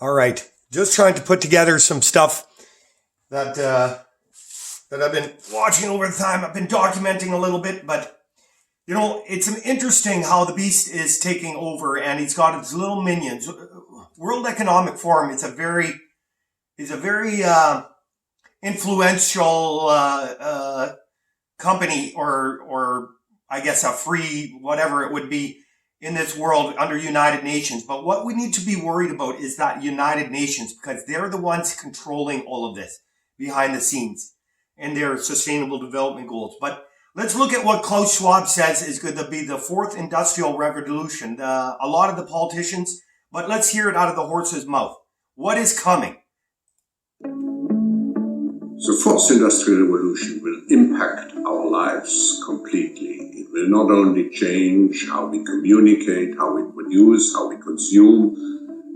All right. Just trying to put together some stuff that I've been watching over the time. I've been documenting a little bit, but it's interesting how the beast is taking over, and he's got his little minions. World Economic Forum is a very influential company, or I guess a free whatever it would be in this world under United Nations. But what we need to be worried about is that United Nations, because they're the ones controlling all of this behind the scenes and their sustainable development goals. But let's look at what Klaus Schwab says is going to be the fourth industrial revolution. A lot of the politicians, but let's hear it out of the horse's mouth. What is coming? The fourth industrial revolution will impact our lives completely. It will not only change how we communicate, how we produce, how we consume.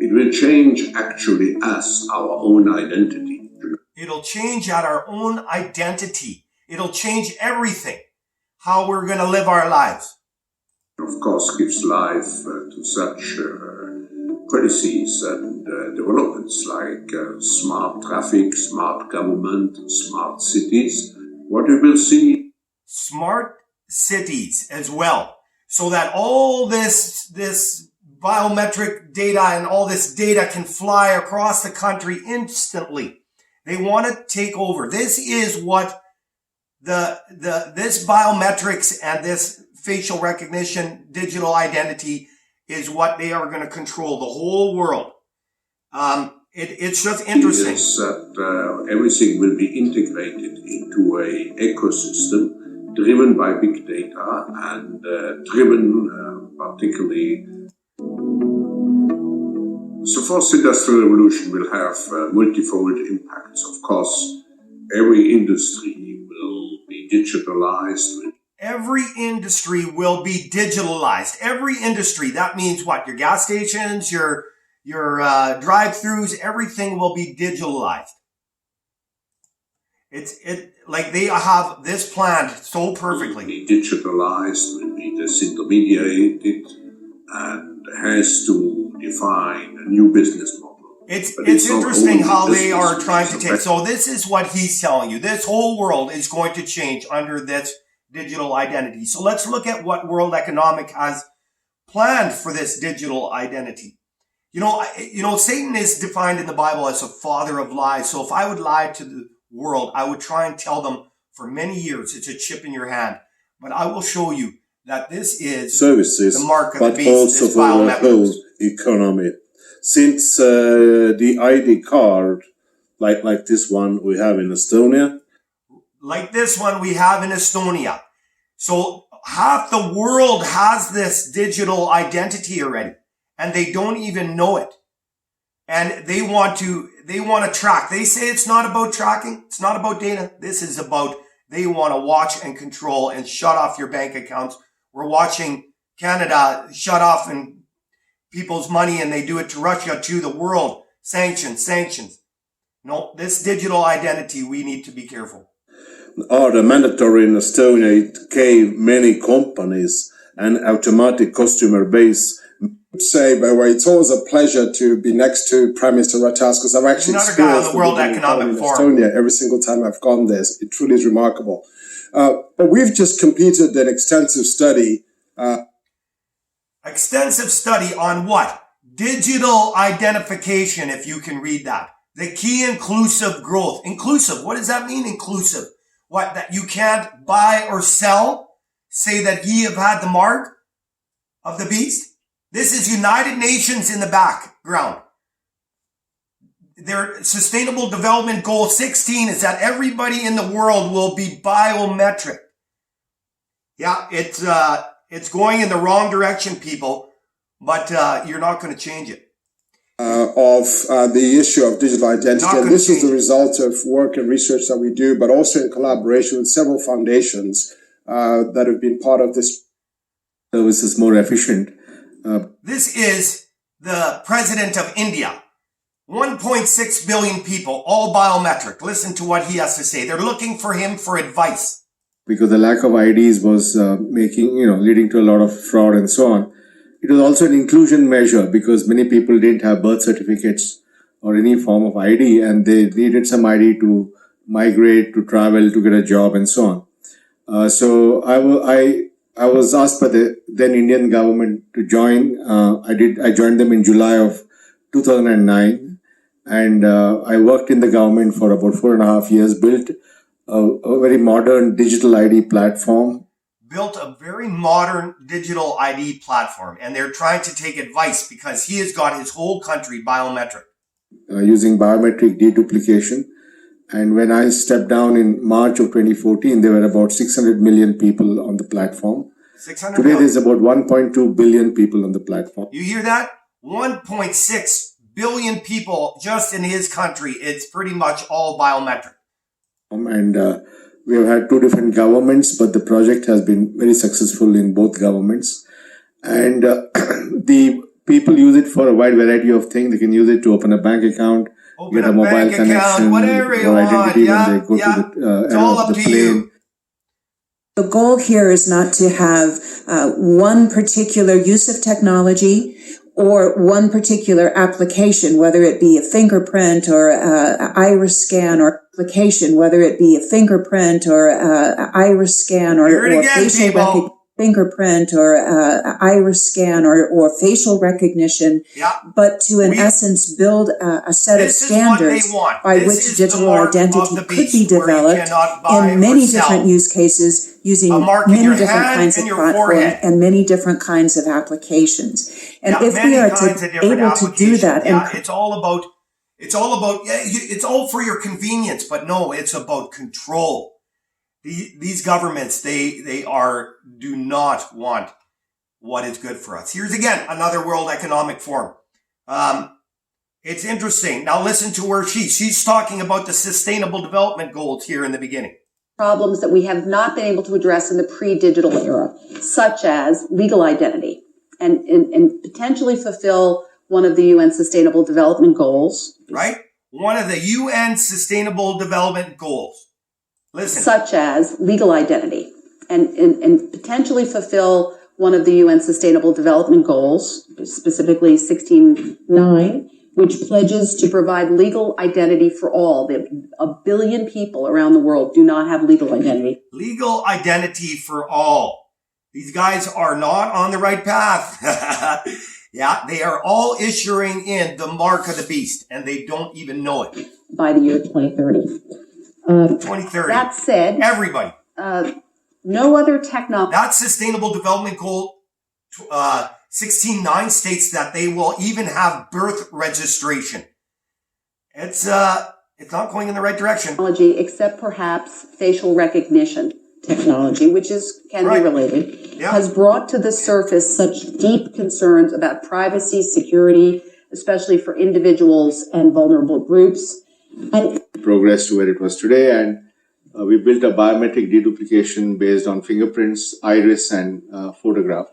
It will change actually us, our own identity. It'll change at our own identity. It'll change everything, how we're going to live our lives. Of course, gives life to such policies and developments like smart traffic, smart government, smart cities. What we will see? Smart cities as well. So that all this biometric data and all this data can fly across the country instantly. They want to take over. This is what this biometrics and this facial recognition, digital identity is what they are going to control the whole world. It's just interesting. Is that everything will be integrated into a ecosystem driven by big data and driven particularly. The fourth industrial revolution will have multifold impacts. Of course, every industry will be digitalized. Every industry will be digitalized. Every industry. That means what? Your gas stations, your drive-throughs, everything will be digitalized. Like they have this planned so perfectly. Will be digitalized, will be disintermediated, and has to define a new business model. It's interesting how they are trying to take. So this is what he's telling you. This whole world is going to change under this digital identity. So let's look at what World Economic has planned for this digital identity. Satan is defined in the Bible as a father of lies. So if I would lie to the world, I would try and tell them for many years it's a chip in your hand. But I will show you that this is services, the mark of but the beast, also this for the whole biometrics. economy. Since the ID card, like this one we have in Estonia, like this one we have in Estonia. So half the world has this digital identity already, and they don't even know it. And they want to track. They say it's not about tracking. It's not about data. This is about, they want to watch and control and shut off your bank accounts. We're watching Canada shut off and people's money, and they do it to Russia, to the world. Sanctions. No, this digital identity, we need to be careful. Are the mandatory in Estonia. It gave many companies an automatic customer base. Say, by the way, it's always a pleasure to be next to Prime Minister Ratas, because I've actually Another guy on experienced the World Economic Forum. Estonia every single time I've gone there. It truly is remarkable. But we've just completed an extensive study. Extensive study on what? Digital identification, if you can read that. The key inclusive growth. Inclusive, what does that mean, inclusive? What, that you can't buy or sell? Say that ye have had the mark of the beast? This is United Nations in the background. Their Sustainable Development Goal 16 is that everybody in the world will be biometric. Yeah, it's going in the wrong direction, people, but you're not going to change it. The issue of digital identity. And this is the result of work and research that we do, but also in collaboration with several foundations that have been part of this. Service is more efficient. This is the president of India. 1.6 billion people, all biometric. Listen to what he has to say. They're looking for him for advice. Because the lack of IDs was leading to a lot of fraud and so on. It was also an inclusion measure because many people didn't have birth certificates or any form of ID, and they needed some ID to migrate, to travel, to get a job, and so on. So I was asked by the then Indian government to join. I joined them in July of 2009, and I worked in the government for about 4.5 years. Built a very modern digital ID platform. Built a very modern digital ID platform, and they're trying to take advice because he has got his whole country biometric. Using biometric deduplication. And when I stepped down in March of 2014, there were about 600 million people on the platform. 600 Today, million. there's about 1.2 billion people on the platform. You hear that? 1.6 billion people just in his country. It's pretty much all biometric. And we have had two different governments, but the project has been very successful in both governments. And the people use it for a wide variety of things. They can use it to open a bank account, Open get a a mobile bank account, connection, whatever you or want. identity Yeah, when they go yeah. to the, It's all up the to plane. you. The goal here is not to have one particular use of technology or one particular application, whether it be a fingerprint or iris scan, or application, whether it be a fingerprint or iris scan or, Hear it again, facial people. recognition. Fingerprint or iris scan or facial recognition, Yeah. but to in essence build a set of This is what they standards want. by This which is the digital mark of identity the could beast, be where you developed cannot buy in many or sell. different use cases using A mark in many your different hand kinds and of your platforms forehead. and many different kinds of applications. And Yeah, if many we are kinds of different able to do applications. that, Yeah, and it's all about, yeah, it's all for your convenience, but no, it's about control. These governments, they do not want what is good for us. Here's again, another World Economic Forum. It's interesting. Now listen to where she's talking about the Sustainable Development Goals here in the beginning. Problems that we have not been able to address in the pre-digital era, such as legal identity, and potentially fulfill one of the UN Sustainable Development Goals. Right? One of the UN Sustainable Development Goals. Listen. Such as legal identity, and potentially fulfill one of the UN Sustainable Development Goals, specifically 16.9, which pledges to provide legal identity for all. 1 billion people around the world do not have legal identity. Legal identity for all. These guys are not on the right path. Yeah, they are all issuing in the mark of the beast, and they don't even know it. By the year 2030. 2030. That said, everybody. No other technology. That Sustainable Development Goal 16.9 states that they will even have birth registration. It's not going in the right direction. Technology, except perhaps facial recognition technology, which can be related, has brought to the surface such deep concerns about privacy, security, especially for individuals and vulnerable groups. And progress to where it was today, and we built a biometric deduplication based on fingerprints, iris, and photograph.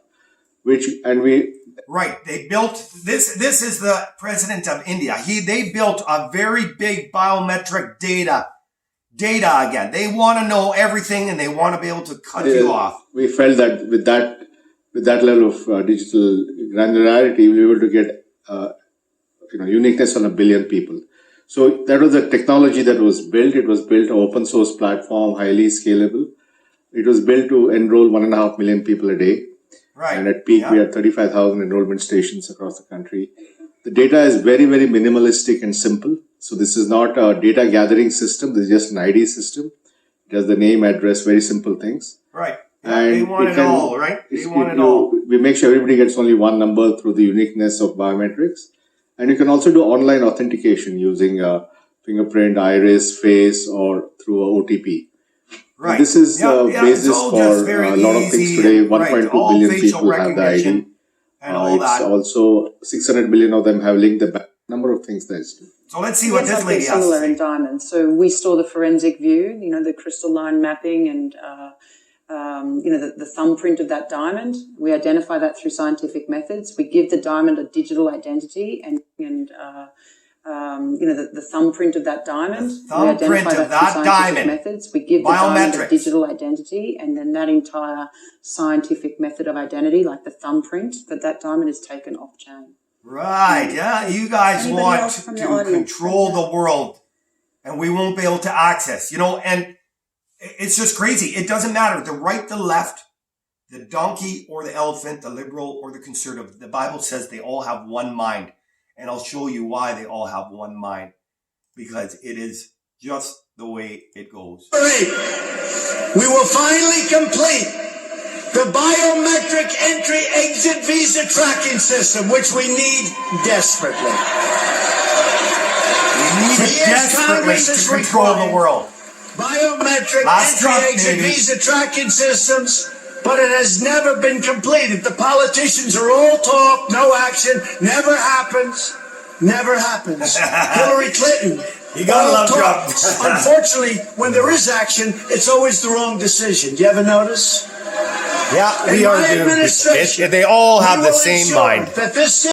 They built this. This is the president of India. They built a very big biometric data again. They want to know everything, and they want to be able to cut you off. We felt that with that level of digital granularity, we were able to get uniqueness on 1 billion people. So that was the technology that was built. It was built an open source platform, highly scalable. It was built to enroll 1.5 million people a day. Right. And at peak, we had 35,000 enrollment stations across the country. The data is very, very minimalistic and simple. So this is not a data gathering system. This is just an ID system. It has the name, address, very simple things. Right. And they want it all, right? They want it all. We make sure everybody gets only one number through the uniqueness of biometrics. And you can also do online authentication using fingerprint, iris, face, or through a OTP. Right. And this is basis for a lot of things today. 1.2 billion people have the ID. And all that. Also 600 million of them have linked the back. Number of things there is. So let's see what this lady has to similar say. in diamonds. So we store the forensic view, the crystal line mapping and, the thumbprint of that diamond. We identify that through scientific methods. We give the diamond a digital identity and the thumbprint of that diamond. We identify that through scientific methods. We give the diamond a digital identity, and then that entire scientific method of identity, like the thumbprint, that diamond is taken off chain. Right. Yeah. You guys Anybody want else from the to audience? control the world and we won't be able to access, and it's just crazy. It doesn't matter. The right, the left, the donkey or the elephant, the liberal or the conservative. The Bible says they all have one mind. And I'll show you why they all have one mind. Because it is just the way it goes. We will finally complete the biometric entry-exit visa tracking system, which we need desperately. We need it desperately to control the world. Biometric entry-exit visa tracking systems, but it has never been completed. The politicians are all talk, no action, never happens. Never happens. Hillary Clinton. You gotta love Trump. Unfortunately, when there is action, it's always the wrong decision. Do you ever notice? Yeah, we are doomed. They all have the same mind. That this